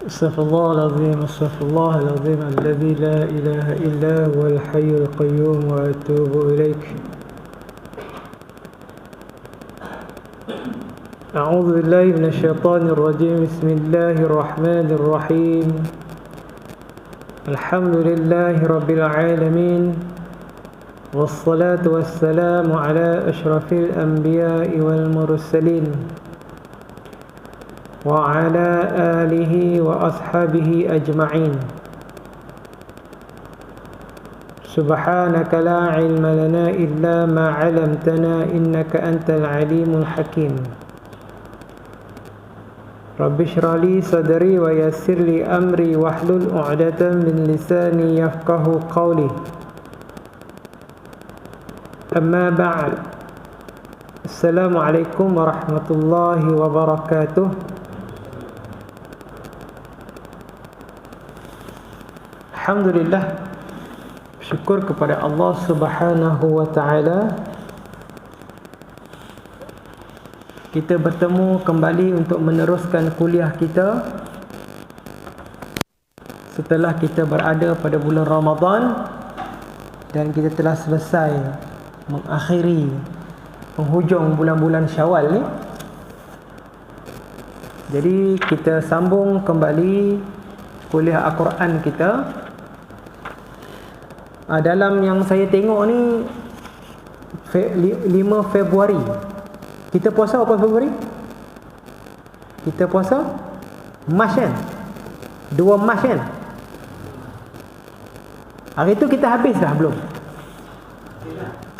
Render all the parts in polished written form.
استغفر الله العظيم استغفر الله العظيم الذي لا إله إلا هو الحي القيوم وأتوب إليك. أعوذ بالله من الشيطان الرجيم. بسم الله الرحمن الرحيم. الحمد لله رب العالمين، والصلاة والسلام على أشرف الأنبياء والمرسلين وعلى آله وأصحابه أجمعين. سبحانك لا علم لنا إلا ما علمتنا إنك أنت العليم الحكيم. رب اشرح لي صدري ويسر لي أمري واحلل عقدة من لساني يفقه قولي. أما بعد، السلام عليكم ورحمة الله وبركاته. Alhamdulillah, syukur kepada Allah Subhanahu wa Ta'ala, kita bertemu kembali untuk meneruskan kuliah kita setelah kita berada pada bulan Ramadan, dan kita telah selesai mengakhiri penghujung bulan-bulan Syawal ni. Jadi kita sambung kembali kuliah Al-Quran kita. Dalam yang saya tengok ni 5 Februari. Kita puasa apa Februari? Kita puasa Mac kan? 2 Mac kan? Hari tu kita habis dah belum?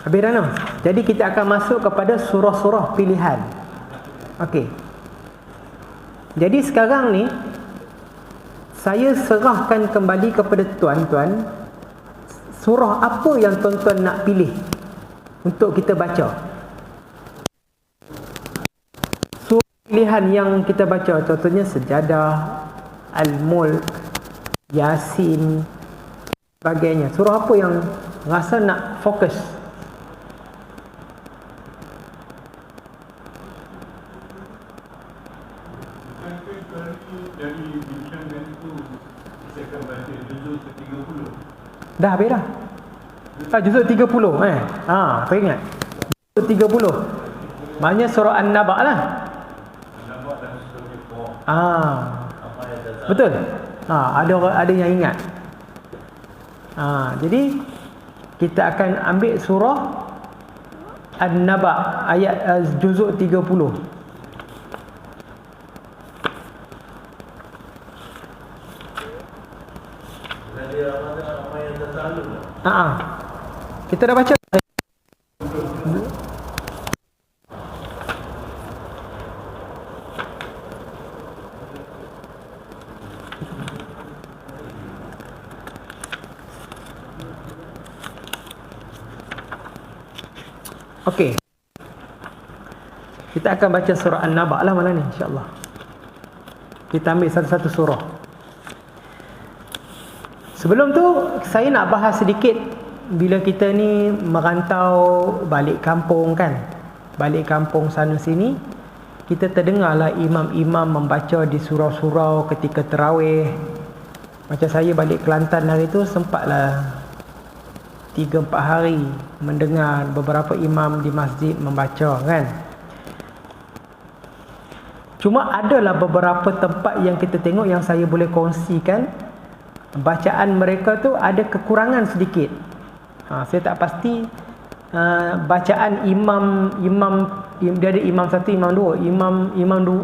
Habis dah no? Jadi kita akan masuk kepada surah-surah pilihan. Okey. Jadi sekarang ni saya serahkan kembali kepada tuan-tuan, surah apa yang tuan-tuan nak pilih untuk kita baca. Surah pilihan yang kita baca contohnya Sejadah, Al-Mulk, Yasin, sebagainya. Surah apa yang rasa nak fokus? Dah habis dah. Juzuk 30 saya ingat. Juzuk 30. Maknanya surah An-Naba lah. Betul. Ada yang ingat. Jadi kita akan ambil surah An-Naba ayat juzuk 30. Kita dah baca. Okey. Kita akan baca surah An-Naba lah malam ni insya-Allah. Kita ambil satu-satu surah. Sebelum tu saya nak bahas sedikit, bila kita ni merantau balik kampung kan, balik kampung sana sini, kita terdengarlah imam-imam membaca di surau-surau ketika tarawih. Macam saya balik Kelantan hari tu, sempatlah 3-4 hari mendengar beberapa imam di masjid membaca kan. Cuma adalah beberapa tempat yang kita tengok yang saya boleh kongsikan, bacaan mereka tu ada kekurangan sedikit. Saya tak pasti bacaan imam dia ada imam satu, imam dua,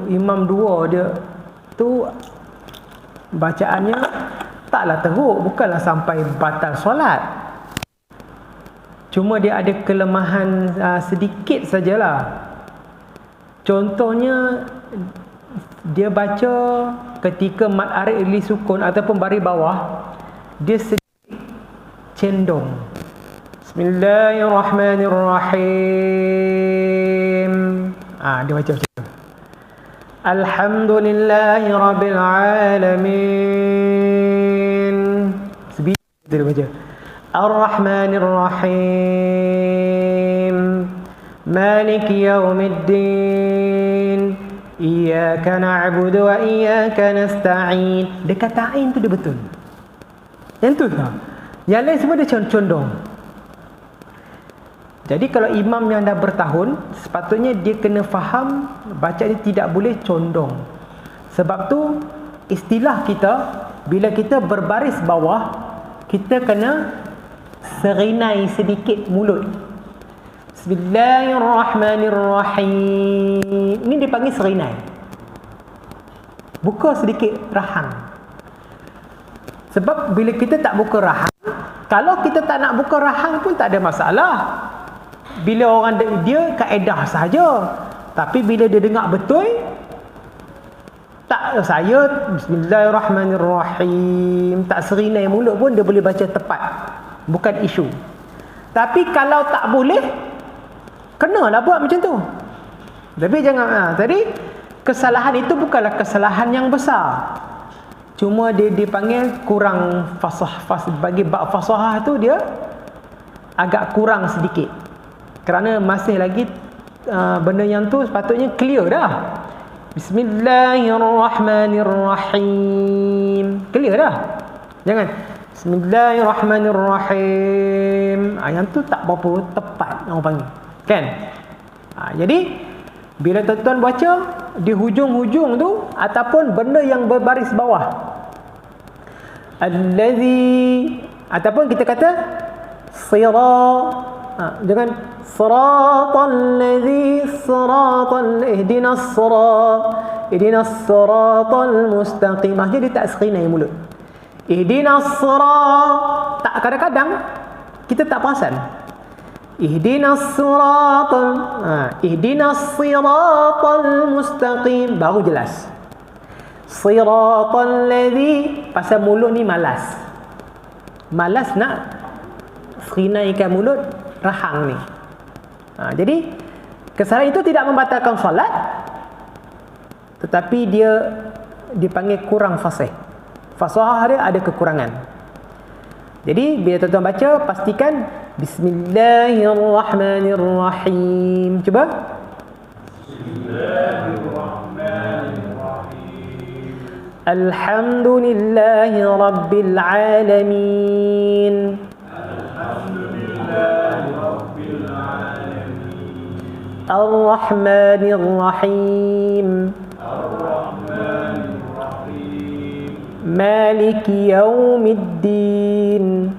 imam dua dia tu bacaannya taklah teruk, bukanlah sampai batal solat. Cuma dia ada kelemahan sedikit sajalah. Contohnya dia baca ketika mad arid li sukun ataupun baris bawah, dia sedikit cendong. Bismillahirrahmanirrahim. Dia baca macam tu. Alhamdulillahi rabbil alamin. Sebiji dia baca. Ar-Rahmanir-Rahim. Maliki yaumiddin. Iyyaka na'budu wa iyyaka nasta'in. Dia kata ain tu dia betul. Yang tu tak? Yang lain semua dia condong. Jadi kalau imam yang dah bertahun, sepatutnya dia kena faham baca dia tidak boleh condong. Sebab tu istilah kita, bila kita berbaris bawah, kita kena serinai sedikit mulut. Bismillahirrahmanirrahim. Ini dipanggil serinai. Buka sedikit rahang. Sebab bila kita tak buka rahang, kalau kita tak nak buka rahang pun tak ada masalah. Bila orang dia kaedah sahaja. Tapi bila dia dengar betul, tak, saya Bismillahirrahmanirrahim, tak serinai mulut pun dia boleh baca tepat. Bukan isu. Tapi kalau tak boleh, kenalah buat macam tu. Tapi jangan tadi kesalahan itu bukanlah kesalahan yang besar. Cuma dia dipanggil kurang fasah. Bagi bab fasahah tu dia agak kurang sedikit. Kerana masih lagi benda yang tu sepatutnya clear dah. Bismillahirrahmanirrahim. Clear dah. Jangan Bismillahirrahmanirrahim. Yang tu tak berapa tepat orang panggil. Kan? Jadi bila tuan-tuan baca di hujung-hujung tu ataupun benda yang berbaris bawah, allazi, ataupun kita kata jangan siratal ladzi ihdinas siratal mustaqim. Dia tak serinai mulut. Ihdinas sirat, tak, kadang-kadang kita tak perasan. Ihdinas siratal mustaqim, baru jelas. Siratal ladzi, pasal mulut ni malas nak serinaikan mulut rahang ni. Jadi kesalahan itu tidak membatalkan solat, tetapi dia dipanggil kurang fasih. Fasahah dia ada kekurangan. Jadi bila tuan-tuan baca, pastikan Bismillahirrahmanirrahim. Cuba. Bismillahirrahmanirrahim. Alhamdulillahi rabbil alamin. Alhamdulillahi rabbil alamin. Ar-Rahmanir-Rahim. مالك يوم الدين.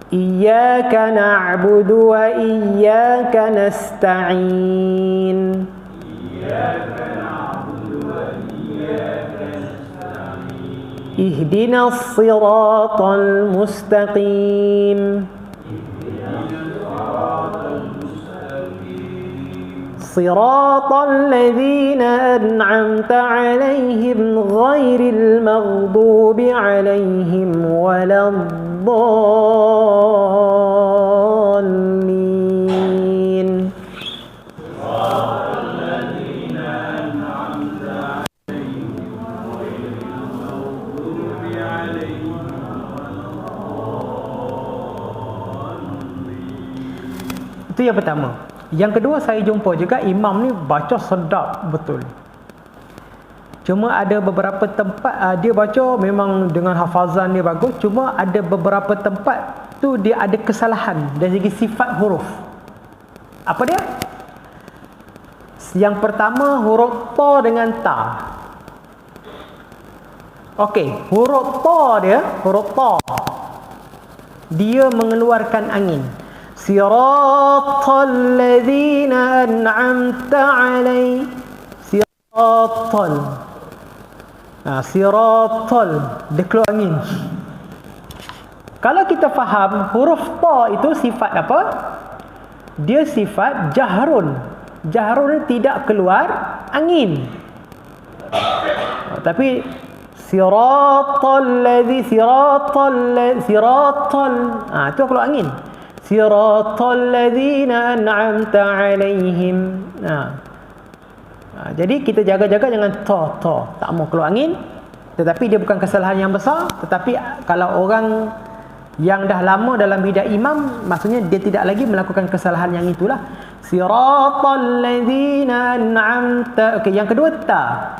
إياك نعبد وإياك نستعين. اهدنا الصراط المستقيم. صراط الذين أنعمت عليهم غير المغضوب عليهم ولا الضالين. صراط الذين أنعمت عليهم غير المغضوب عليهم ولا الضالين. Itu yang pertama. Yang kedua, saya jumpa juga imam ni baca sedap betul. Cuma ada beberapa tempat dia baca memang dengan hafazan dia bagus, cuma ada beberapa tempat tu dia ada kesalahan dari segi sifat huruf. Apa dia? Yang pertama, huruf ta dengan ta. Okey, huruf ta dia mengeluarkan angin. Siratal ladzina an'amta alai. Siratal dia keluar angin. Kalau kita faham huruf ta itu sifat apa? Dia sifat jahrun. Jahrun tidak keluar angin. Tapi siratal itu keluar angin. Siratal ladzina an'amta alaihim. Jadi kita jaga-jaga jangan ta tak mau keluar angin. Tetapi dia bukan kesalahan yang besar, tetapi kalau orang yang dah lama dalam bidang imam, maksudnya dia tidak lagi melakukan kesalahan yang itulah. Siratal ladzina an'amta. Okey, yang kedua ta.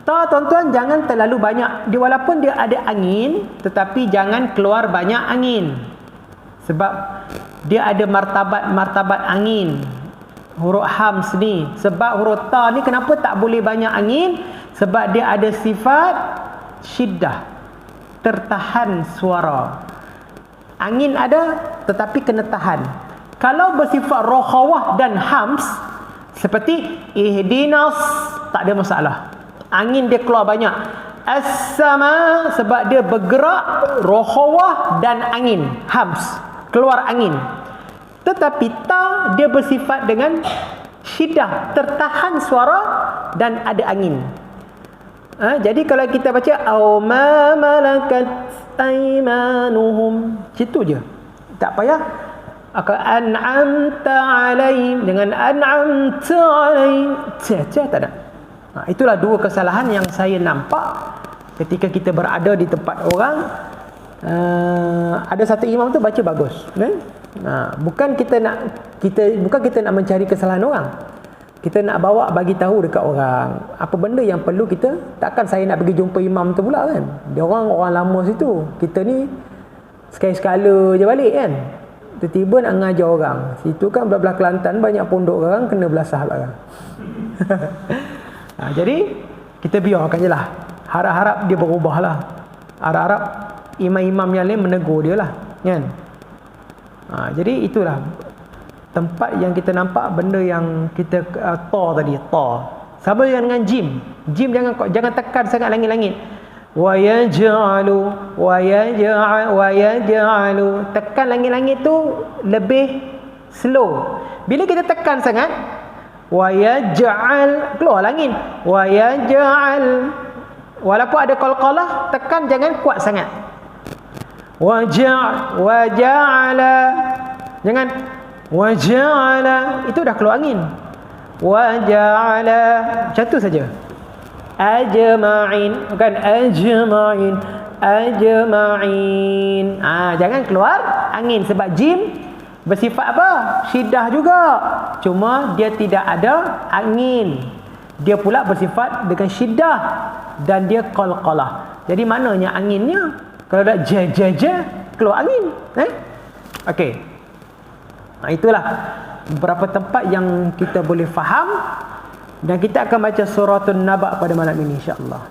Ta, tuan-tuan, jangan terlalu banyak. Dia walaupun dia ada angin, tetapi jangan keluar banyak angin. Sebab dia ada martabat angin. Huruf hams ni. Sebab huruf ta ni kenapa tak boleh banyak angin? Sebab dia ada sifat syiddah. Tertahan suara. Angin ada, tetapi kena tahan. Kalau bersifat rokhawah dan hams, seperti ihdinas, tak ada masalah. Angin dia keluar banyak. As-sama, sebab dia bergerak, rokhawah dan angin, hams, keluar angin. Tetapi ta, dia bersifat dengan syiddah, tertahan suara dan ada angin. Jadi kalau kita baca au ma malakat aymanuhum, situ je, tak payah an'amta alaihim dengan an'amta alaihim, tak ada. Itulah dua kesalahan yang saya nampak ketika kita berada di tempat orang. Ada satu imam tu baca bagus, bukan kita nak mencari kesalahan orang. Kita nak bawa bagi tahu dekat orang apa benda yang perlu kita. Takkan saya nak pergi jumpa imam tu pula kan. Dia orang lama situ. Kita ni sekali-sekala je balik kan. Tiba-tiba nak mengajar orang. Situ kan belah-belah Kelantan banyak pondok orang kena belasah lah kan. Jadi kita biarkan je lah. Harap-harap dia berubah lah. Harap-harap imam-imam yang lain menegur dia lah kan. Jadi itulah tempat yang kita nampak benda yang kita ta tadi, ta. Sama dengan jim. Jim jangan tekan sangat langit-langit. Wa yaj'alu tekan langit-langit tu lebih slow. Bila kita tekan sangat, wa yaj'al keluar langit. Wa yaj'al, walaupun ada qalqalah, tekan jangan kuat sangat. Wa ja'ala, jangan waja'ala, itu dah keluar angin. Waja'ala, macam tu saja. Ajma'in, bukan ajma'in. Jangan keluar angin. Sebab jim bersifat apa? Syiddah juga. Cuma dia tidak ada angin. Dia pula bersifat dengan syiddah dan dia qalqalah. Jadi maknanya anginnya kalau ada keluar angin. Okey. Itulah beberapa tempat yang kita boleh faham, dan kita akan baca suratul Naba pada malam ini insya-Allah.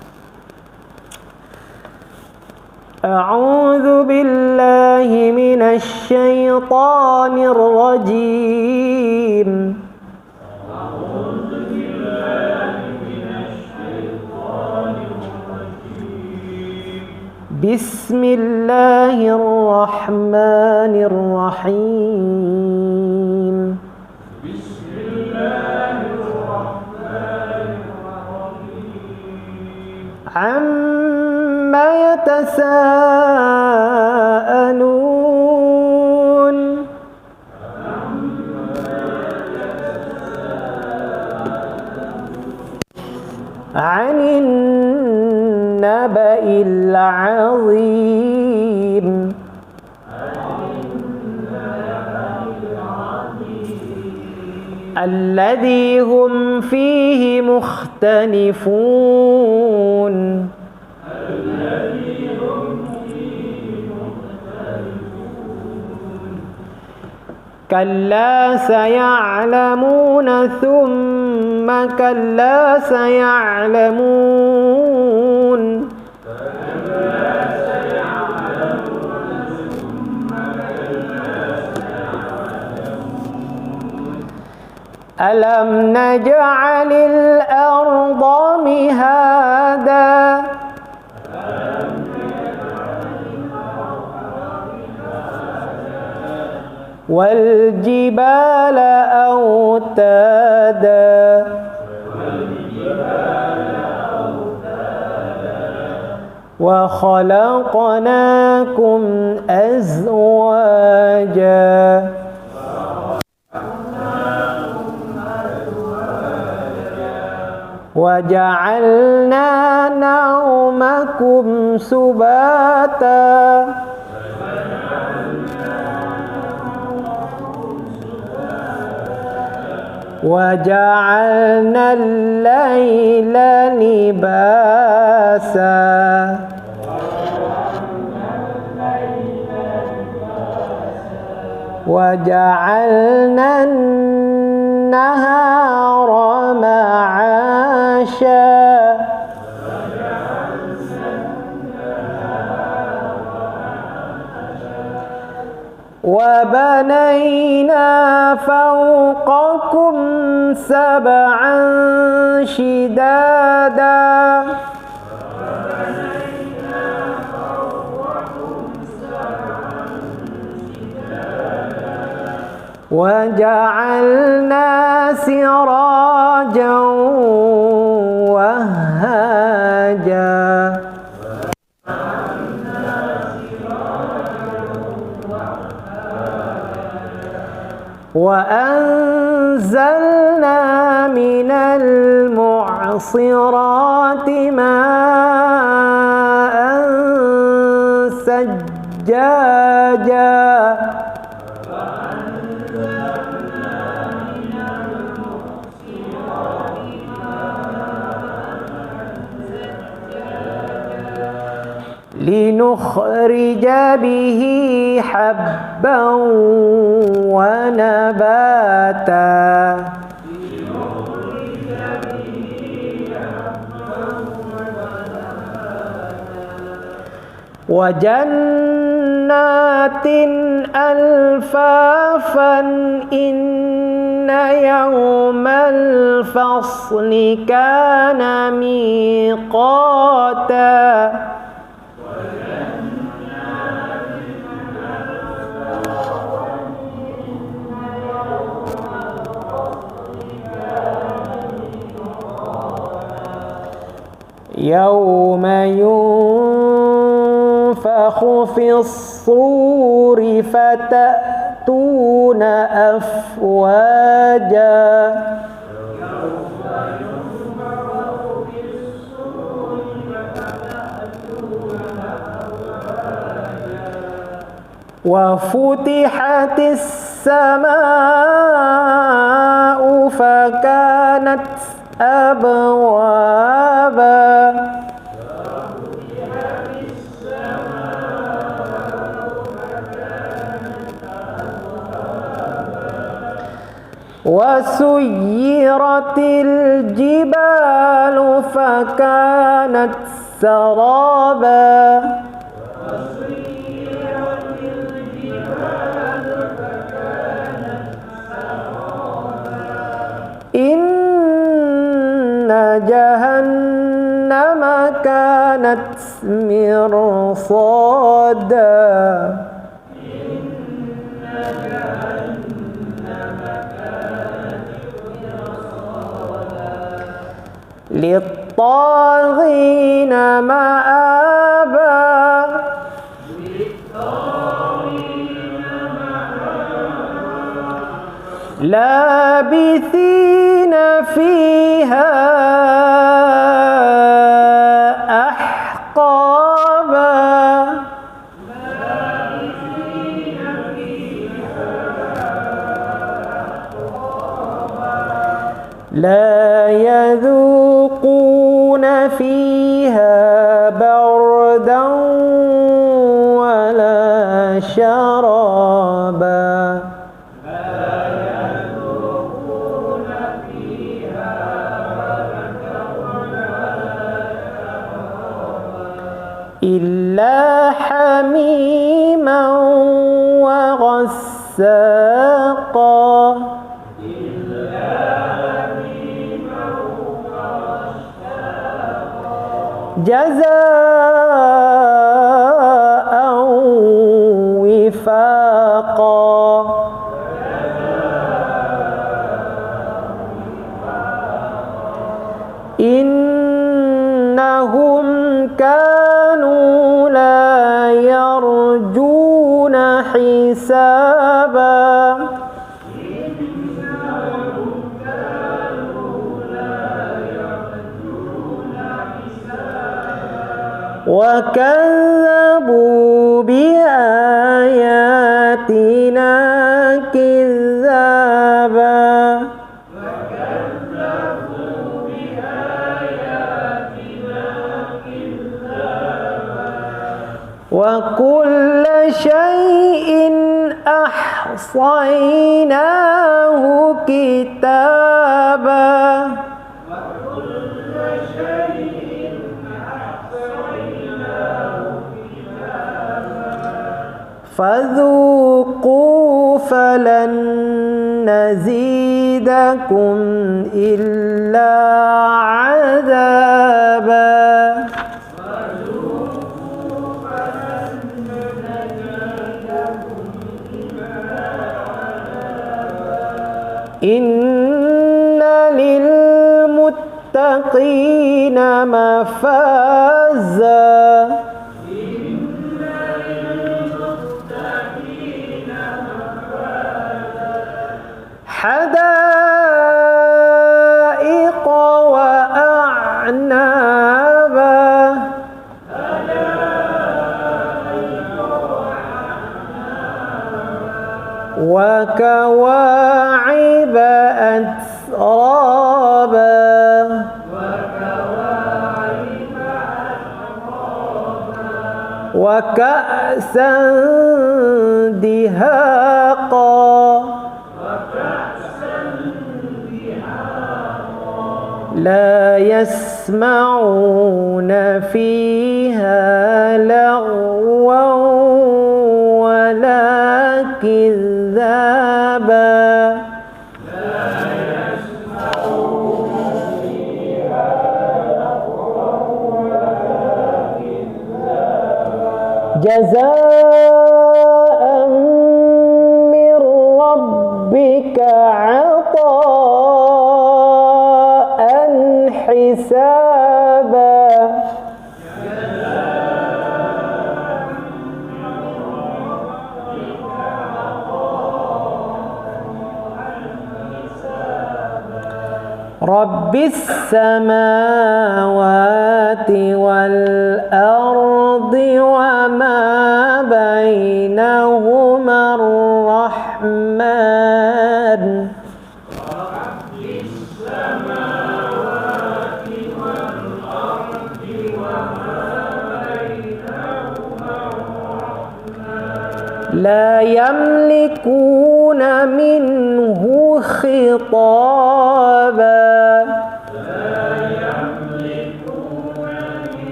A'udzu billahi minasy syaithanir rajim. Bismillahirrahmanirrahim. Amma yatasaalun. Anin naba'il 'azim. Alladhi hum fihi mukhtalifun. Kalla saya'lamuna thumma kalla saya'lamun. Alam naj'alil arda mihada. Wal jibala awtada. Wa khalaqnakum azwaja. Wa ja'alna naumakum subata. وجعلنا الليل لباسا وجعلنا النهار معاشا وبنينا فوقكم سبعا شدادا وجعلنا سراجا وهاجا وأنزلنا من المعصرات ماء ثجاجا لنخرج به حبا ونباتا وجنات ألفافا إن يوم الفصل كان ميقاتا يوم ينفخ في الصور فتأتون أفواجا وفتحت السماء فكانت أبوابا وسيرت الجبال فكانت سرابا إن جهنم كانت مرصادا للطاغين مآبا لابثين فيها أحقابا لا يذوقون فيها بردا ولا شرابا إلا حميما وغساقا جزاء وفاقا إنهم كانوا لا يرجون حسابا وكذبوا بآياتنا كذابا وكل شيء أحصيناه كتابا فذوقوا فلن نزيدكم إلا عذابا إن للمتقين مفازا حدائق وأعنابا وكواعب أترابا وكأسا دهاقا لا يسمعون فيها لغوا ولا كذابا جزاء من ربك عطاء حسابا رب السماوات والأرض وما بينهما الرحمن لا يملكون منه خطابا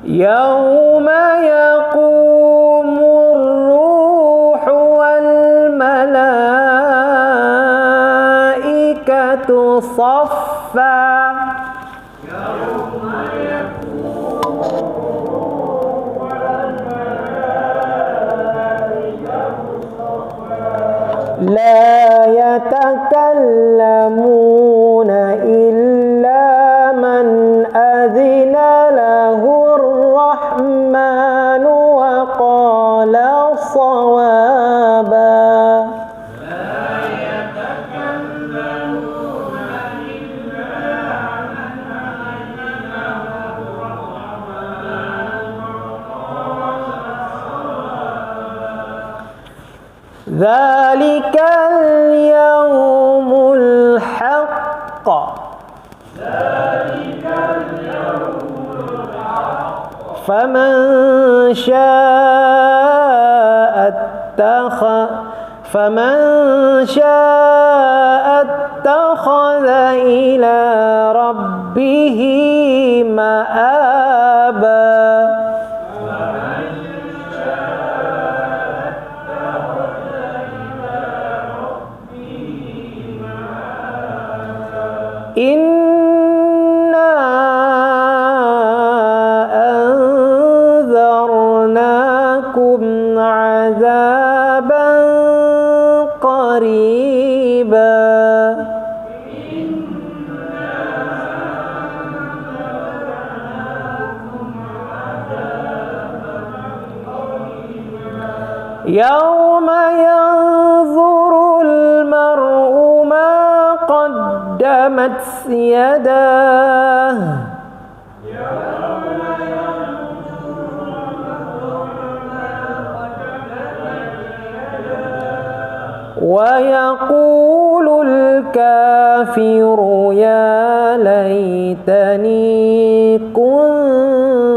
يوم يقوم الروح والملائكة صفا لا يتكلمون إلا من أذن له الرحمن وقال صوابا ذلك اليوم الحق فمن شاء اتخذ إلى ربه مآبا إنا أنذرناكم عذابا قريبا يوم ينظر المرء ما قدمت يداه ويقول الكافر يا ليتني كنت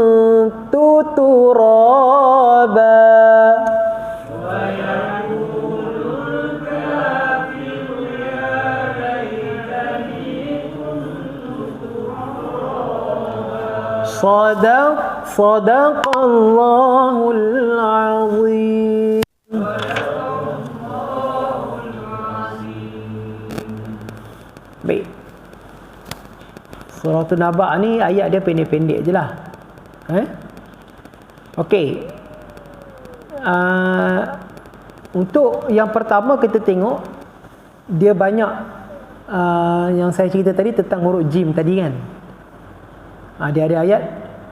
Sadaqallahul azim. Baik. Surah An-Naba ni ayat dia pendek-pendek je lah. Okey. Untuk yang pertama kita tengok dia banyak yang saya cerita tadi tentang huruf jim tadi kan. Dia ada ayat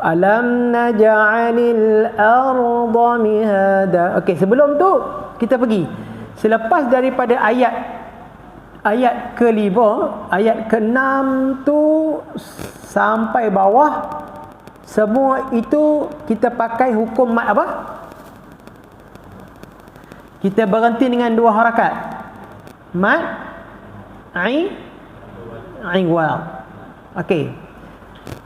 alam naj'alil arda mihada. Okey, sebelum tu kita pergi selepas daripada ayat ke-5, ayat ke-6 tu sampai bawah, semua itu kita pakai hukum mat apa? Kita berhenti dengan 2 harakat. Mat ain wal. Okey.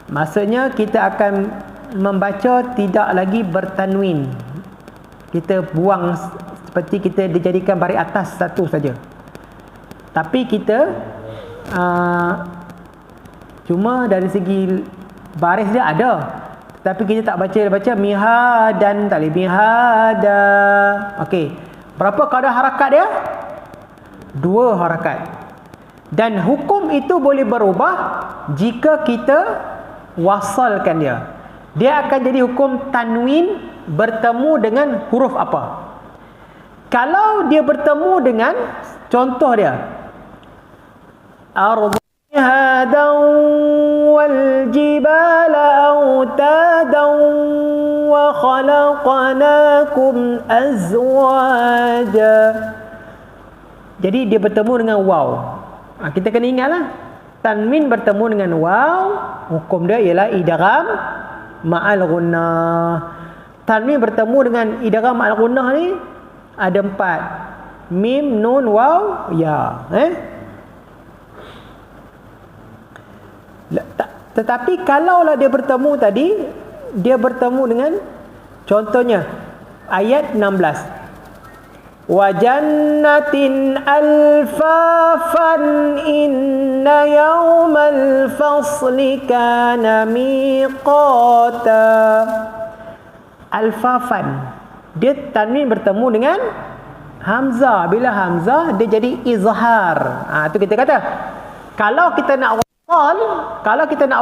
Maksudnya kita akan membaca tidak lagi bertanwin. Kita buang seperti kita dijadikan baris atas satu saja. Tapi kita cuma dari segi baris dia ada, tapi kita tak baca mihadan, tak boleh mihada. Okey, berapa kadar harakat dia? 2 harakat. Dan hukum itu boleh berubah jika kita wasalkan dia. Dia akan jadi hukum tanwin bertemu dengan huruf apa? Kalau dia bertemu dengan, contoh dia, ardihadan wal jibala autadan wa khalaqnakum azwaja. Jadi dia bertemu dengan waw. Kita kena ingatlah, tanwin bertemu dengan waw, hukum dia ialah idgham ma'al ghunnah. Tanwin bertemu dengan idgham ma'al ghunnah ni ada 4. Mim, nun, waw, ya. Tetapi kalaulah dia bertemu tadi, dia bertemu dengan, contohnya ayat 16, wa jannatin alfafan inna yawmal fasli kana miqata. Alfafan, dia tanwin bertemu dengan hamzah. Bila hamzah dia jadi izhar. Itu kita kata kalau kita nak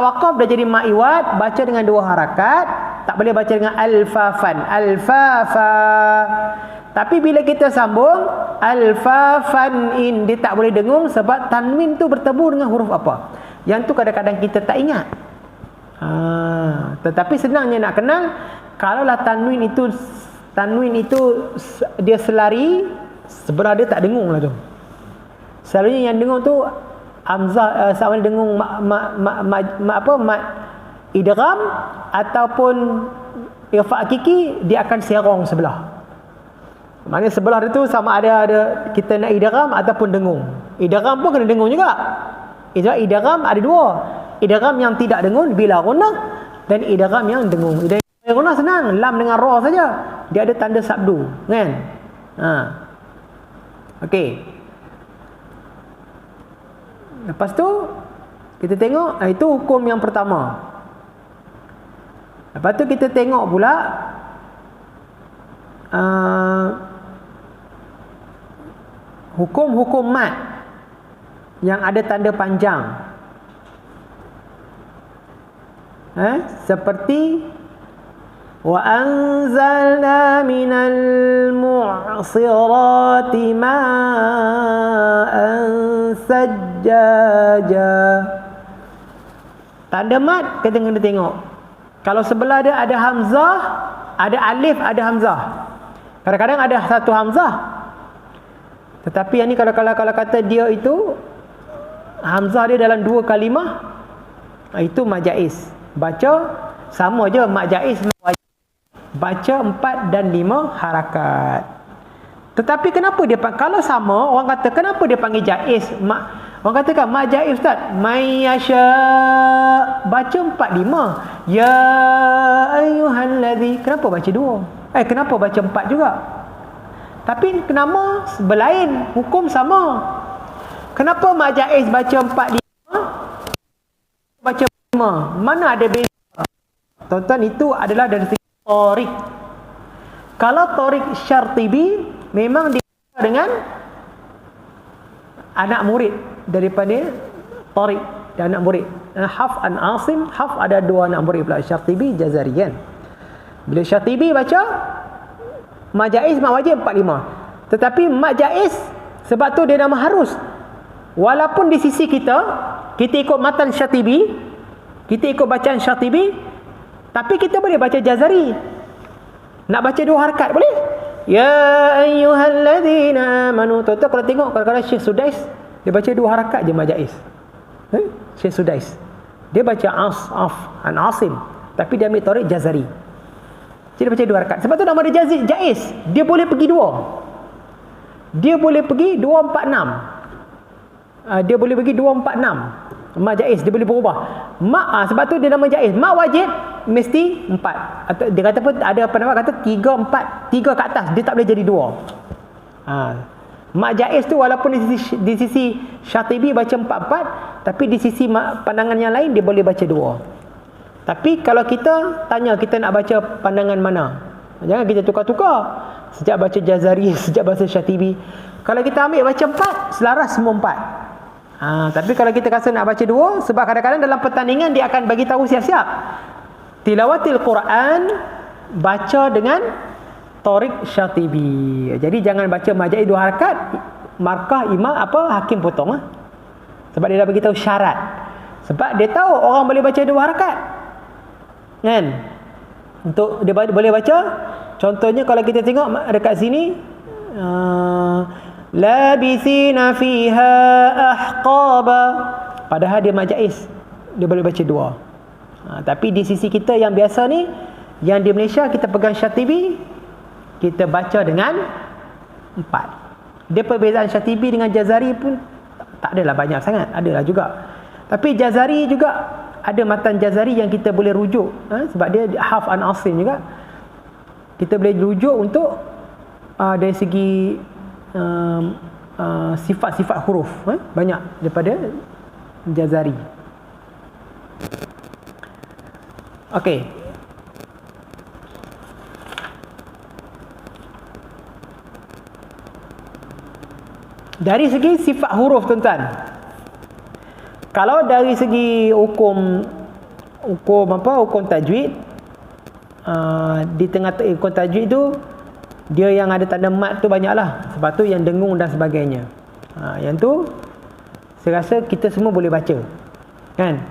waqaf dia jadi ma'iwad, baca dengan 2 harakat, tak boleh baca dengan alfafan, alfafa. Tapi bila kita sambung alfafan in, dia tak boleh dengung sebab tanwin tu bertemu dengan huruf apa. Yang tu kadang-kadang kita tak ingat. Tetapi senangnya nak kenal, kalaulah tanwin itu dia selari, sebelah dia tak dengung lah tu. Selalunya yang dengung tu hamzah, sama dengung mat idgham ataupun ikhfa hakiki, dia akan serong sebelah. Maknanya sebelah dia tu sama ada kita nak idgham ataupun dengung. Idgham pun kena dengung juga. Idgham ada 2. Idgham yang tidak dengung bila ghunnah dan idgham yang dengung. Idgham ghunnah senang, lam dengan ra saja. Dia ada tanda sabdu, kan? Okey. Lepas tu kita tengok itu hukum yang pertama. Lepas tu kita tengok pula hukum-hukum mat yang ada tanda panjang. Seperti wa anzalna minal mu'sirati ma'an sajjaja. Tanda mat kita kena tengok. Kalau sebelah dia ada hamzah, ada alif, ada hamzah. Kadang-kadang ada satu hamzah. Tetapi yang ni kalau kata dia itu hamzah dia dalam 2 kalimah, itu mad jaiz. Baca sama je mad jaiz, baca 4 dan 5 harakat. Tetapi kenapa dia kalau sama, orang kata kenapa dia panggil jaiz? Orang katakan mad jaiz ustaz, may yasha, baca 4 5. Ya ayyuhallazi, kenapa baca 2? Kenapa baca 4 juga? Tapi nama berlain, hukum sama. Kenapa mad jaiz baca 4 5, baca 5? Mana ada beza? Tuan-tuan, itu adalah dari segi Tariq. Kalau Tariq Syartibi memang dia dengan anak murid daripada Tariq dan anak murid. Hafs an Asim, Hafs ada dua anak murid pula, Syartibi, Jazari kan. Bila Syartibi baca mak jaiz mak wajib 45. Tetapi mak jaiz sebab tu dia nama harus. Walaupun di sisi kita ikut matan Syartibi, kita ikut bacaan Syartibi, tapi kita boleh baca Jazari. Nak baca 2 harakat boleh. Ya ayyuhalladzina amanu. Tuan-tuan kalau tengok kadang-kadang Syekh Sudais dia baca 2 harakat je mak jaiz. Syekh Sudais dia baca an Asim, tapi dia ambil Tariq Jazari. Jadi baca 2 rakaat. Sebab tu nama dia jaiz. Dia boleh pergi 2. Dia boleh pergi 246. Dia boleh pergi 246. Mak jaiz dia boleh berubah. Mak sebab tu dia nama jaiz. Mak wajib mesti 4. Atau dia kata pun ada pendapat kata 3 4, 3 ke atas dia tak boleh jadi 2. Mak jaiz tu walaupun di sisi Syatibi baca 4 tapi di sisi pandangan yang lain dia boleh baca 2. Tapi kalau kita tanya kita nak baca pandangan mana, jangan kita tukar-tukar. Sejak baca Jazari, sejak baca Syatibi. Kalau kita ambil baca 4, selaras semua 4. Tapi kalau kita rasa nak baca 2, sebab kadang-kadang dalam pertandingan dia akan bagi tahu siap-siap. Tilawatil Quran baca dengan Tariq Syatibi. Jadi jangan baca majai 2 harakat, markah imam hakim potong. Sebab dia dah bagi tahu syarat. Sebab dia tahu orang boleh baca 2 harakat. Kan? Untuk dia boleh baca. Contohnya kalau kita tengok dekat sini labisina fiha ahqaba, padahal dia majaiz, dia boleh baca 2. Tapi di sisi kita yang biasa ni, yang di Malaysia kita pegang Syatibi, kita baca dengan 4. Dia perbezaan Syatibi dengan Jazari pun tak adalah banyak sangat, adalah juga. Tapi Jazari juga ada matan Jazari yang kita boleh rujuk, sebab dia Hafs an Asim juga. Kita boleh rujuk untuk dari segi sifat-sifat huruf, banyak daripada Jazari. Okey. Dari segi sifat huruf, tuan-tuan, kalau dari segi hukum tajwid, di tengah hukum tajwid tu dia yang ada tanda mat tu banyaklah. Sebab tu yang dengung dan sebagainya. Yang tu saya rasa kita semua boleh baca. Kan?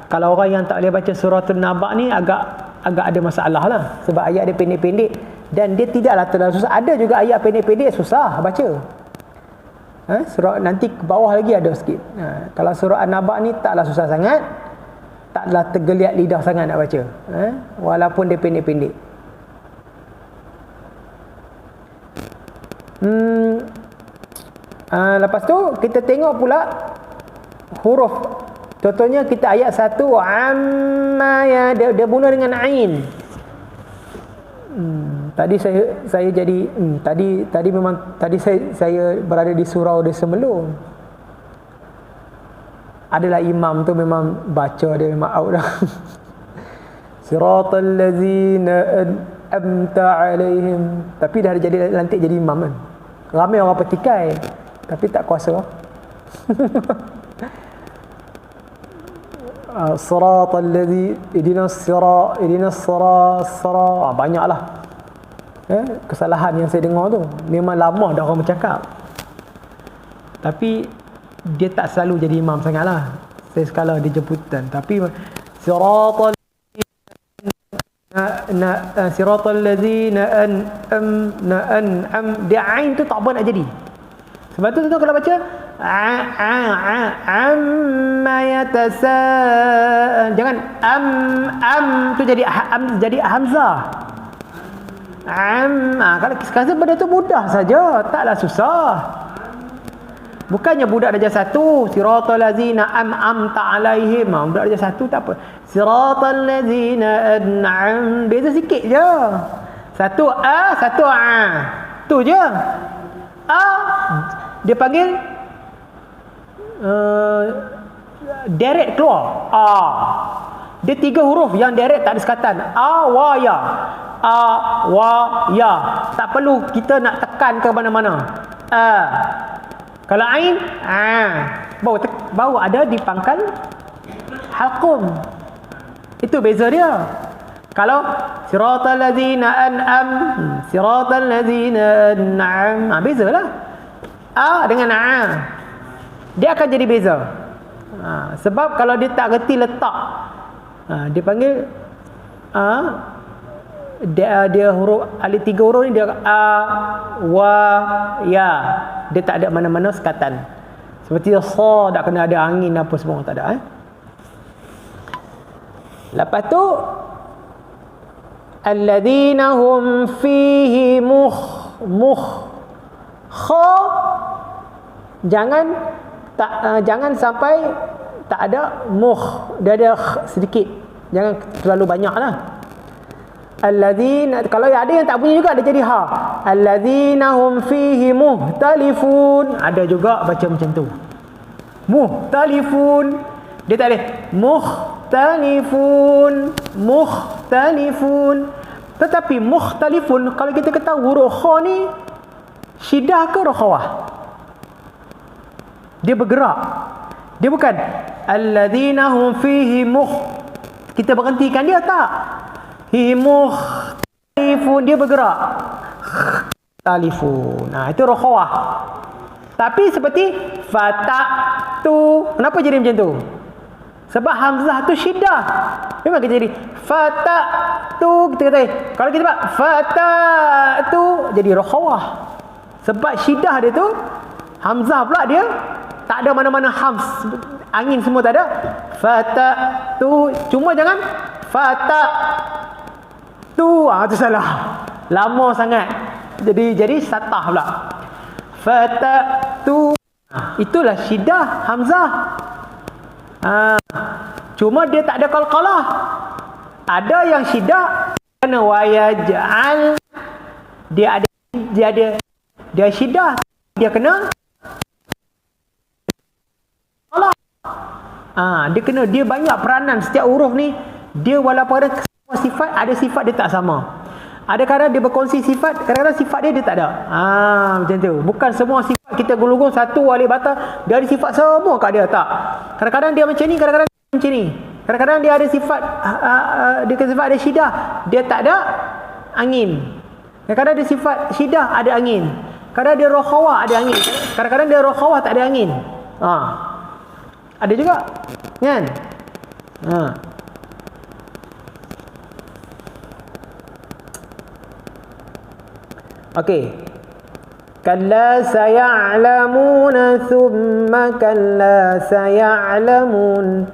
Kalau orang yang tak boleh baca suratul Naba ni agak ada masalah lah. Sebab ayat dia pendek-pendek dan dia tidaklah terlalu susah. Ada juga ayat pendek-pendek susah baca. Surah nanti ke bawah lagi ada sikit. Kalau surah An-Naba ni taklah susah sangat, taklah tergeliat lidah sangat nak baca, walaupun dia pendek-pendek. Lepas tu kita tengok pula huruf. Contohnya kita ayat 1 amma ya, dia mula dengan ain. Tadi saya jadi tadi memang tadi saya berada di surau di Semelur. Adalah imam tu memang baca dia memang out dah. Siratal ladzina an'amta alaihim. Tapi dah jadi lantik jadi imam kan. Ramai orang petikai tapi tak kuasa. Siratal ladzi ihdinas sira banyaklah. Kesalahan yang saya dengar tu memang lama dah orang bercakap, tapi dia tak selalu jadi imam sangatlah. Saya sekala dia jemputan, tapi siratal ladzina an'am dia ain tu tak apa nak jadi. Sebab tu kalau baca amma jangan tu jadi hamzah. Kalau sekali benda tu mudah saja, taklah susah. Bukannya budak darjah 1 siratal ladzina an'amta alaihim, budak darjah 1 tak apa. Siratal ladzina an'am, beza sikit je. Satu satu tu je. Dia panggil direct keluar. Dia 3 huruf yang direct, tak ada sekatan. A, wa, ya. A, wa, ya. Tak perlu kita nak tekan ke mana-mana. Kalau ain, baru ada di pangkal halqum. Itu beza dia. Kalau siratal ladzina an'am, siratal ladzina an'am, bezalah. A dengan a, dia akan jadi beza. Sebab kalau dia tak reti letak, dia panggil dia huruf alif 3 huruf ni, dia a, wa, ya. Dia tak ada mana-mana sekatan. Seperti sa, tak kena ada angin apa semua, tak ada. Lepas tu alladzina hum fihi kha, jangan sampai tak ada dia ada sedikit, jangan terlalu banyaklah. Alladzina, kalau ada yang tak punya juga dia jadi ha. Alladzina hum fihi muhtalifun, ada juga baca macam tu. Muhtalifun, dia tak ada mukhtalifun. Tetapi mukhtalifun, kalau kita ketahui huruf kha ni syiddah ke rakhawah, dia bergerak. Dia bukan alladzina hum fihi kita berhentikan dia, tak. Hi mukhtalifun, dia bergerak. Talifun. Itu rakhawah. Tapi seperti fatatu, kenapa jadi macam tu? Sebab hamzah tu syiddah. Memang kita jadi fatatu, kita kata kalau kita buat fatatu jadi rakhawah. Sebab syiddah dia tu, hamzah pula dia tak ada mana-mana hams, angin semua tak ada. Fatatu, cuma jangan fatatu, tu salah. Lama sangat. Jadi satah pula. Fatatu, itulah syiddah hamzah. Cuma dia tak ada qalqalah. Ada yang syiddah kena wayaj'al, dia syiddah, dia kena qalqalah. Dia banyak peranan setiap huruf ni. Dia walaupun ada sifat, ada sifat dia tak sama. Ada kadang dia berkongsi sifat, kadang-kadang sifat dia tak ada. Macam tu. Bukan semua sifat kita gulung satu alif bata dia ada sifat semua kat dia, tak. Kadang-kadang dia macam ni, kadang-kadang dia macam ni. Kadang-kadang dia ada sifat dia sifat ada syiddah, dia tak ada angin. Kadang-kadang dia sifat syiddah ada angin. Kadang dia rakhawah ada angin. Kadang-kadang dia rakhawah tak ada angin. Ada juga, kan? Okey. Kalla saya'lamuna thumma kalla saya'lamun.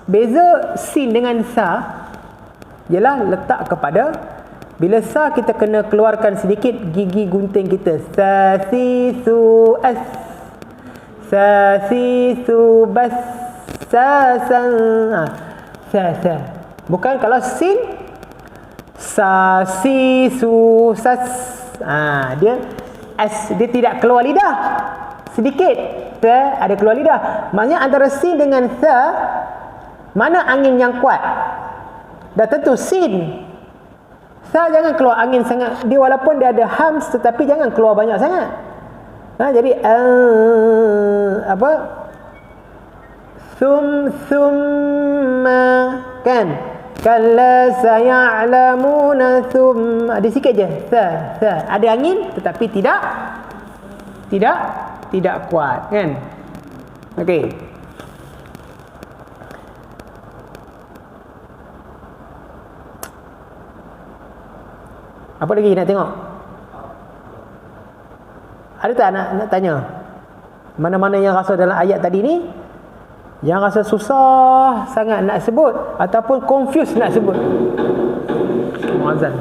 Beza sin dengan sa ialah letak kepada, bila sa kita kena keluarkan sedikit gigi gunting kita. Sasisu as, sasisu bas, sasan, sa. Bukan kalau sin sa, si, su, sas. Dia as, dia tidak keluar lidah. Sedikit. Sa, ada keluar lidah. Maksudnya antara sin dengan sa, mana angin yang kuat? Dah tentu sin. Sa jangan keluar angin sangat. Dia walaupun dia ada hams, tetapi jangan keluar banyak sangat. Jadi apa? Thumma, kan? Kalla saya'lamuna thumma, ada sikit je. Sa. Ada angin tetapi tidak kuat, kan? Okey. Apa lagi nak tengok? Ada tak nak tanya? Mana-mana yang rasa dalam ayat tadi ni, yang rasa susah sangat nak sebut ataupun confused nak sebut. Muazzan.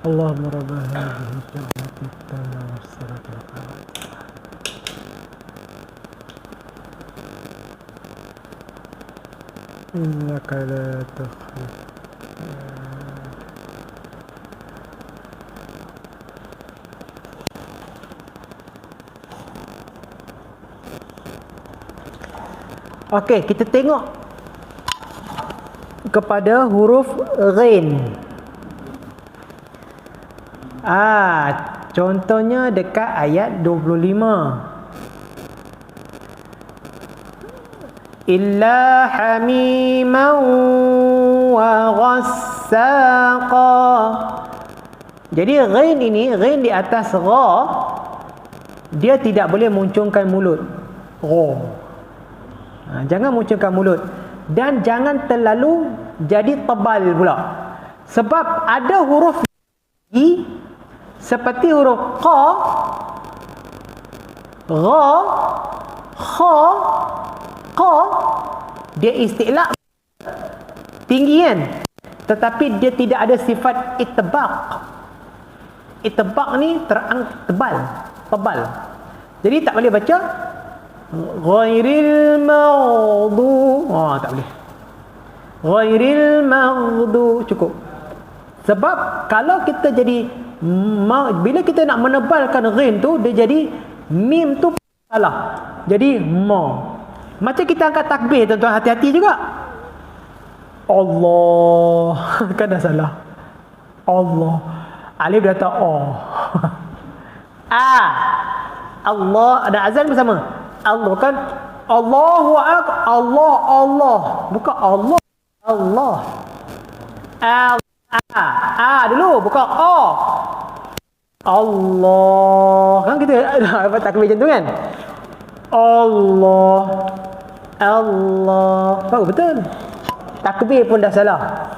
Allahumma rabbah hadhihi da'wati tamma wassalatu innaka la tukhlif. Okey, kita tengok kepada huruf ghain. Contohnya dekat ayat 25. Illa hamiman wa ghassaqa. Jadi ghain ini, ghain di atas gha, dia tidak boleh munculkan mulut. Jangan munculkan mulut. Dan jangan terlalu jadi tebal pula. Sebab ada huruf i seperti huruf qa, gha, kha, qa, dia istilah tinggi kan, tetapi dia tidak ada sifat itbaq. Itbaq ni tebal. Jadi tak boleh baca ghairil maghdu. Tak boleh. Ghairil maghdu cukup. Sebab kalau kita jadi bila kita nak menebalkan ghain tu, dia jadi mim tu salah. Jadi ma. Macam kita angkat takbir, tuan-tuan, hati-hati juga. Allah kan dah salah. Allah. Alif dah tak Allah ada azan bersama. Allah kan Allahu akbar. Allah. Bukan Allah. Dulu bukan Allah. Kan kita dapat takbir macam tu kan? Allah. Bagus betul. takbir pun dah salah.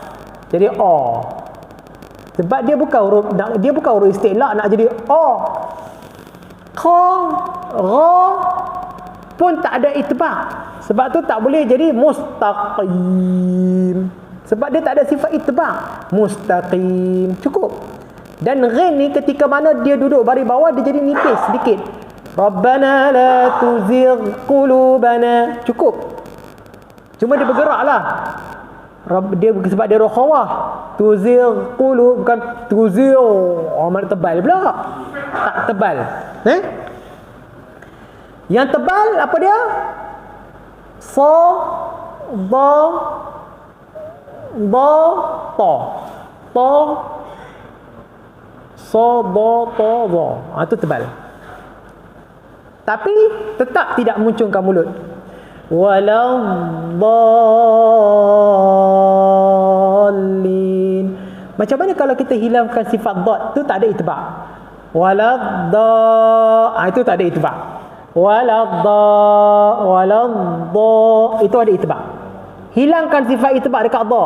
Jadi sebab dia bukan huruf isti'la nak jadi kha, ra pun tak ada itba'. Sebab tu tak boleh jadi mustaqim. Sebab dia tak ada sifat itba'. Mustaqim cukup. Dan ghin ni ketika mana dia duduk baris bawah dia jadi nipis sedikit. Rabbana la tuzigh qulubana. Cukup. Cuma dia bergeraklah. Sebab dia rokhawah. Tuzigh qulub bukan tuzigh. Mana tebal pula. Tak tebal. Yang tebal apa dia? Sa, da, ta. Ta, sa, da, ta, da. Itu tebal. Tapi tetap tidak munculkan mulut. Waladdallin. Macam mana kalau kita hilangkan sifat dad tu tak ada itba'? Itu tak ada itba'. Waladda itu ada itba'. Hilangkan sifat itba' dekat dha.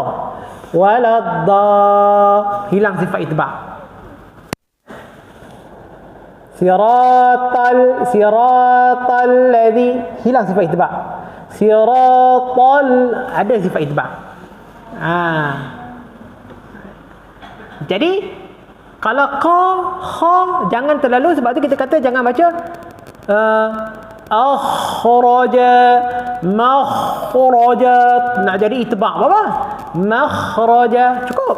Hilang sifat itba'. Siratal ladzi, hilang sifat itba'. Siratal ada sifat itba'. Jadi kalau kha jangan terlalu, sebab tu kita kata jangan baca akhraja, makhrajat, nak jadi itba' apa? Makhraja cukup.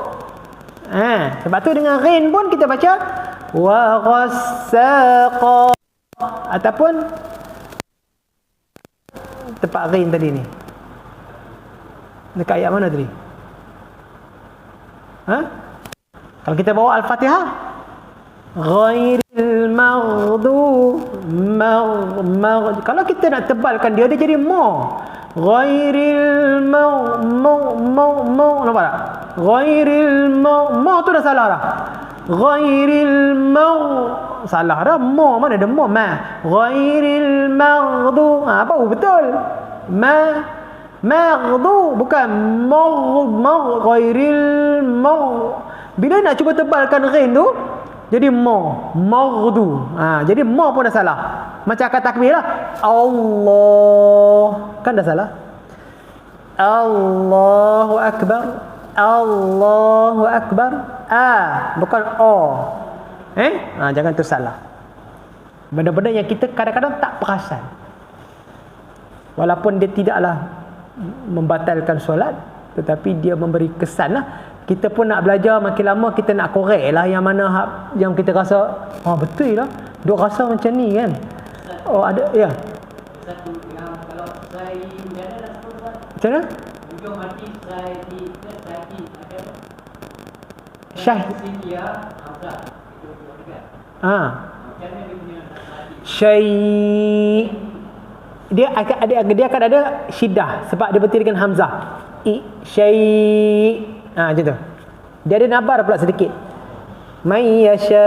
Sebab tu dengan ghin pun kita baca wa ghassaqa ataupun tempat ghin tadi ni. Dekat ayat mana tadi? Kalau kita bawa Al-Fatihah, ghairil maghdub, kalau kita nak tebalkan dia jadi ma. Ghairil nampak tak? Ghairil ma tu dah salah dah. Ghairil salah dah. Ma mana ada ma? Ghairil maghdub. Apa betul? Maghdub bukan ghairil bila nak cuba tebalkan ghin tu jadi maghdu. Jadi ma pun dah salah. Macam kata takbir lah. Allah kan dah salah. Allahu akbar. Allahu akbar. Bukan jangan tu salah. Benda-benda yang kita kadang-kadang tak perasan. Walaupun dia tidaklah membatalkan solat, tetapi dia memberi kesan lah. Kita pun nak belajar, makin lama kita nak korek lah yang mana yang kita rasa betul lah, duk rasa macam ni kan. Ada ya. Satu kalau saya ada macam mana? Hujung hati saya di ada Syahidiyah Hamzah itu dekat. Macam mana dia punya dia akan ada syiddah sebab dia berhenti dengan hamzah. Macam tu. Dia ada nabar pula sedikit. May yasha.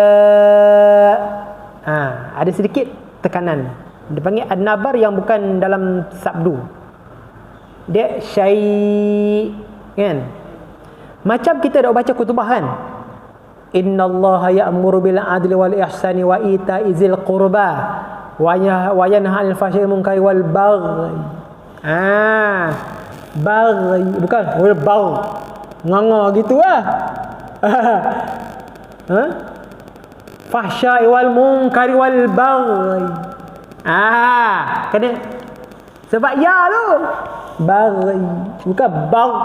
Ada sedikit tekanan. Dia panggil nabar yang bukan dalam sabdu. Dia kan. Macam kita dah baca kutubah kan. Innallaha ya'muru bil adli wal ihsani wa ita'i zil qurba wa yanha 'anil fahsya'i wal munkari wal baghi. Baghi bukan wal baghi. Nganga gitu lah. Fahsya'i wal munkari wal baghi. Kena sebab ya tu baghi bukan baghi.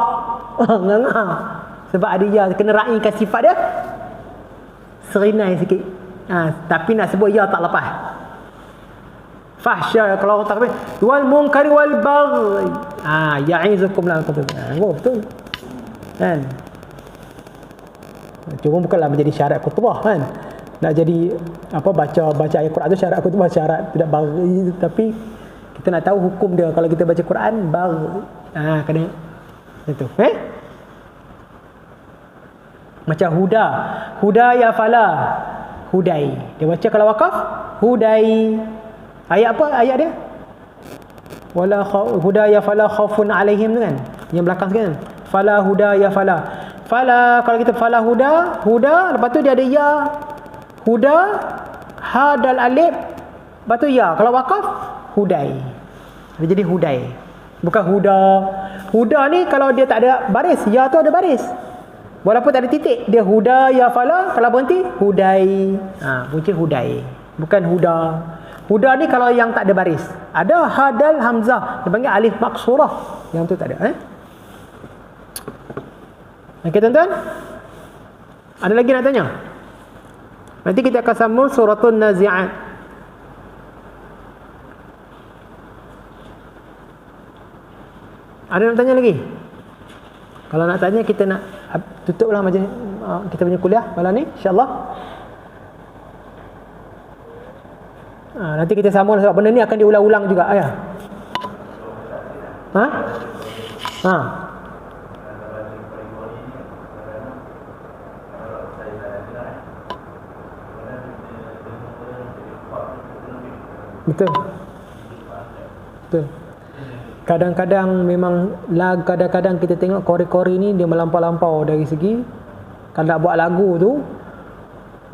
Nganga. Sebab ada ya, kena raikan sifat dia serinai sikit. Tapi nak sebut ya tak lepas. Fahsya kalau orang tak lepas. Wal munkari wal baghi. Ya'izukum la tatul. Betul. Kan? Cuma bukanlah menjadi syarat khutbah kan. Nak jadi baca ayat Quran tu syarat khutbah, syarat tidak baghi, tapi kita nak tahu hukum dia kalau kita baca Quran baghi. Kena itu. Macam huda ya fala, hudai. Dia baca kalau wakaf hudai. Ayat apa ayat dia? Wala huda ya fala khaufun alaihim kan. Yang belakang kan. Fala huda ya fala. Fala, kalau kita fala huda, huda, lepas tu dia ada ya. Huda, ha dal alif, lepas tu ya. Kalau wakaf, hudai. Dia jadi hudai. Bukan huda. Huda ni kalau dia tak ada baris, ya tu ada baris. Walaupun tak ada titik, dia huda ya fala, kalau berhenti hudai. Punca hudai. Bukan huda. Huda ni kalau yang tak ada baris. Ada hadal hamzah, dia panggil alif maksurah. Yang tu tak ada, Okey tuan-tuan? Ada lagi nak tanya? Nanti kita akan sambung suratul Nazi'at. Ada nak tanya lagi? Kalau nak tanya, kita nak tutuplah majlis kita punya kuliah malam ni, insya-Allah. Nanti kita sambung sebab benda ni akan diulang-ulang juga, ayah. Betul. Kadang-kadang memang kadang-kadang kita tengok kori-kori ni dia melampau-lampau dari segi kalau nak buat lagu tu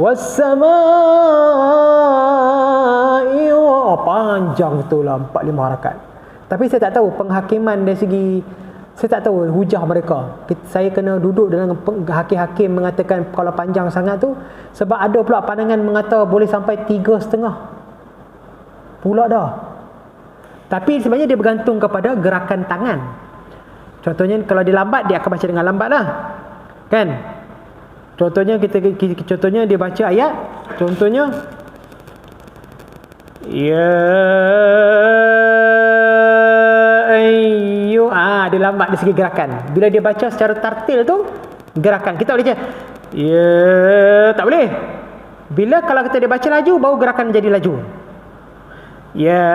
was-samaa'i panjang betul lah 4-5 harakat. Tapi saya tak tahu penghakiman dari segi, saya tak tahu hujah mereka. Saya kena duduk dengan hakim-hakim mengatakan kalau panjang sangat tu, sebab ada pula pandangan mengata boleh sampai 3,5 pula dah. Tapi sebenarnya dia bergantung kepada gerakan tangan. Contohnya kalau dia lambat, dia akan baca dengan lambat lah, kan? Contohnya contohnya dia baca ayat, contohnya ya ayyu, dia lambat dari segi gerakan. Bila dia baca secara tartil tu, gerakan kita boleh baca ya, tak boleh. Bila kalau kita dia baca laju, baru gerakan jadi laju. Ya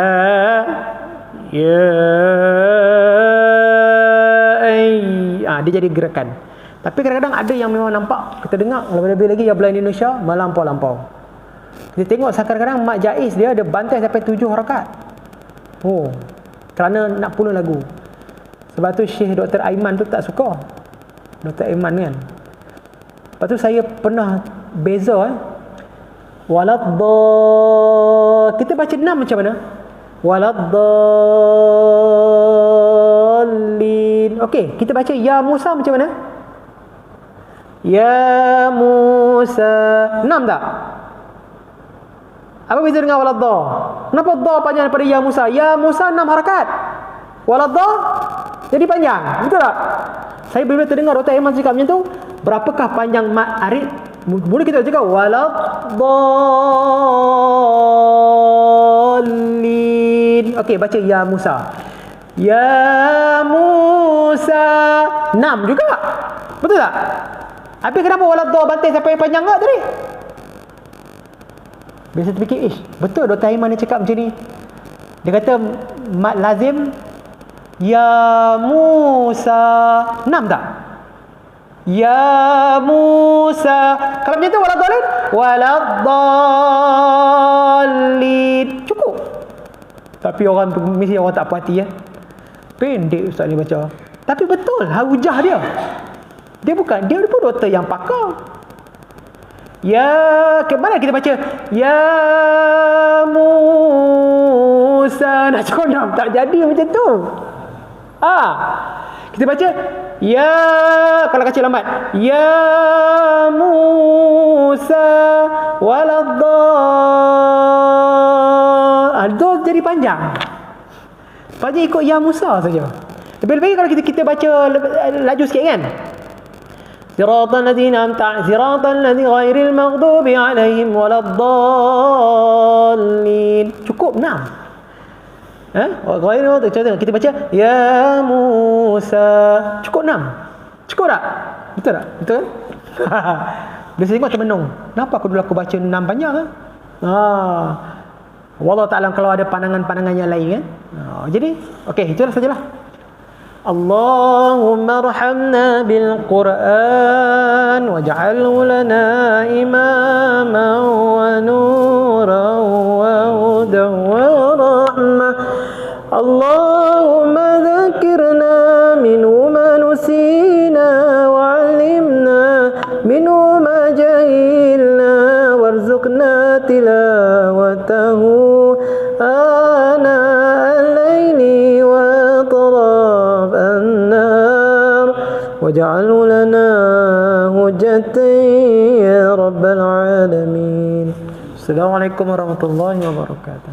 dia jadi gerakan. Tapi kadang-kadang ada yang memang nampak, kita dengar lebih-lebih lagi yang belah Indonesia melampau-lampau. Kita tengok kadang-kadang Mak Jais dia ada bantai sampai 7 harakat. Kerana nak pula lagu. Sebab tu Syekh Dr. Aiman tu tak suka. Dr. Aiman kan. Lepas tu saya pernah beza kita baca 6 macam mana? Waladdallin. Okey, kita baca ya Musa macam mana? Ya Musa. 6 tak? Apa beza dengan waladdah? Kenapa dha panjang daripada ya Musa? Ya Musa 6 harakat. Waladdah jadi panjang. Betul tak? Saya bila terdengar Dr. Aiman cakap macam tu, berapakah panjang mat arid? Boleh kita cakap waladdallin. Okey, baca ya Musa. Ya Musa 6 juga. Betul tak? Habis kenapa waladdah bantai sampai panjang tak tadi? Biasa terfikir, betul Dr. Aiman ni cakap macam ni. Dia kata mat lazim ya Musa 6 tak? Ya Musa. Kalau macam tu waladdallin cukup. Tapi mesti orang tak puas hati pendek ustaz ni baca. Tapi betul hujah dia. Dia pun doktor yang pakar. Ya, ke mana kita baca ya Musa nak cakap tak jadi macam tu. Kita baca ya, kalau kecil lambat ya Musa waladdallin. Jadi panjang. Panjang ikut ya Musa saja. Lebih-lebih kalau kita baca laju sikit kan. Siratal ladzina amta siratal ladzina ghairil maghdubi alaihim waladdallin. Cukup 6. Contoh kita baca ya Musa cukup 6. Cukup tak? Betul tak? Betul? Biasa tengok termenung. Kenapa aku baca 6 panjang Wallahu ta'ala kalau ada pandangan-pandangan yang lain kan. Jadi okey, itulah sajalah. Allahumma arhamna bil Qur'an waj'alhu lana imaman wa nuran wa hudan wa rahmah. Allahumma dzakirna minhu ma nusi واجعله لنا حجة يا رب العالمين. السلام عليكم ورحمة الله وبركاته.